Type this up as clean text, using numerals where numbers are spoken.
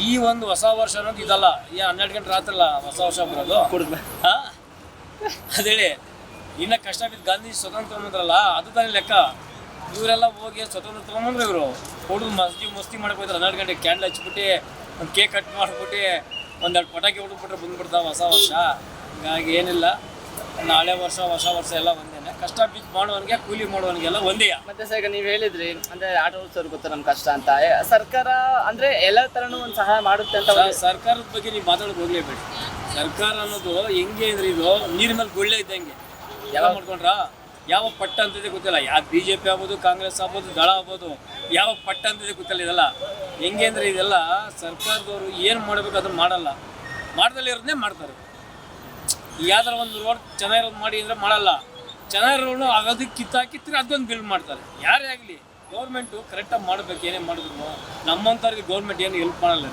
ಈ ಒಂದು ಹೊಸ ವರ್ಷ ಅನ್ನೋದು ಇದಲ್ಲ. 12 ಗಂಟೆ ರಾತ್ರಿ ಹೊಸ ವರ್ಷ ಬರೋದು. ಅದೇಳಿ ಇನ್ನ ಕಷ್ಟ ಬಿದ್ದು ಗಾಂಧಿ ಸ್ವತಂತ್ರ ತಗೊಂಡ್ರಲ್ಲ, ಅದು ತಾನೇ ಲೆಕ್ಕ. ಇವರೆಲ್ಲ ಹೋಗಿ ಸ್ವತಂತ್ರ ತಗೊಂಡ್ರೆ ಇವರು ಹೊಡೆದು ಮಸ್ತಿ ಮಾಡಕ್ ಹೋಯ್ತಾರೆ. 12 ಗಂಟೆ ಕ್ಯಾಂಡಲ್ ಹಚ್ಬಿಟ್ಟು ಒಂದು ಕೇಕ್ ಕಟ್ ಮಾಡ್ಬಿಟ್ಟು ಒಂದೆರಡು ಪಟಾಕಿ ಹೊಡೆದ್ಬಿಟ್ರೆ ಬಂದ್ಬಿಡ್ತಾವ ಹೊಸ ವರ್ಷ. ಹೀಗಾಗಿ ಏನಿಲ್ಲ, ನಾಳೆ ವರ್ಷ ಹೊಸ ವರ್ಷ ಎಲ್ಲ ಒಂದೇನೆ. ಕಷ್ಟ ಬಿದ್ದು ಮಾಡುವವನಿಗೆ ಕೂಲಿ ಮಾಡುವವನಿಗೆಲ್ಲ ಒಂದೇ. ಮತ್ತೆ ಸರ್ ಈಗ ನೀವು ಹೇಳಿದ್ರಿ ಅಂದ್ರೆ ಆಟೋ ಓಡಿಸೋರು ಗೊತ್ತು ನಮ್ಮ ಕಷ್ಟ ಅಂತ. ಸರ್ಕಾರ ಅಂದ್ರೆ ಎಲ್ಲ ತರನು ಒಂದು ಸಹಾಯ ಮಾಡುತ್ತೆ ಅಂತ. ಸರ್ಕಾರದ ಬಗ್ಗೆ ನೀವು ಮಾತಾಡೋಕೆ ಹೋಗ್ಲೇಬೇಡಿ. ಸರ್ಕಾರ ಅನ್ನೋದು ಹೆಂಗೆ ಅಂದ್ರೆ ಇದು ನೀರ್ ಮೇಲೆ ಗುಳ್ಳೆ ಇದ್ದಂಗೆ. ಎಲ್ಲ ಮಾಡ್ಕೊಂಡ್ರ ಯಾವ ಪಟ್ಟ ಅಂತಿದೆ ಗೊತ್ತಿಲ್ಲ. ಯಾವ BJP ಆಗ್ಬೋದು, ಕಾಂಗ್ರೆಸ್ ಆಗ್ಬೋದು, ದಳ ಆಗ್ಬೋದು, ಯಾವ ಪಟ್ಟ ಅಂತಿದೆ ಗೊತ್ತಿಲ್ಲ. ಇದೆಲ್ಲ ಹೆಂಗೆ ಅಂದ್ರೆ ಇದೆಲ್ಲ ಸರ್ಕಾರದವರು ಏನು ಮಾಡಬೇಕು ಅದನ್ನ ಮಾಡಲ್ಲ, ಮಾಡ್ದಲ್ಲಿ ಇರೋದನ್ನೇ ಮಾಡ್ತಾರೆ. ಯಾವ್ದಾರ ಒಂದು ರೋಡ್ ಚೆನ್ನಾಗಿರೋದು ಮಾಡಿ ಅಂದರೆ ಮಾಡಲ್ಲ. ಚೆನ್ನಾಗಿರೋನು ಆಗೋದಕ್ಕೆ ಕಿತ್ತಾಕಿತ್ರೆ ಅದೊಂದು ಬಿಲ್ಡ್ ಮಾಡ್ತಾರೆ. ಯಾರೇ ಆಗಲಿ ಗೌರ್ಮೆಂಟು ಕರೆಕ್ಟಾಗಿ ಮಾಡಬೇಕು. ಏನೇ ಮಾಡಿದ್ರು ನಮ್ಮಂಥವ್ರಿಗೆ ಗೌರ್ಮೆಂಟ್ ಏನು ಹೆಲ್ಪ್ ಮಾಡಲ್ಲ.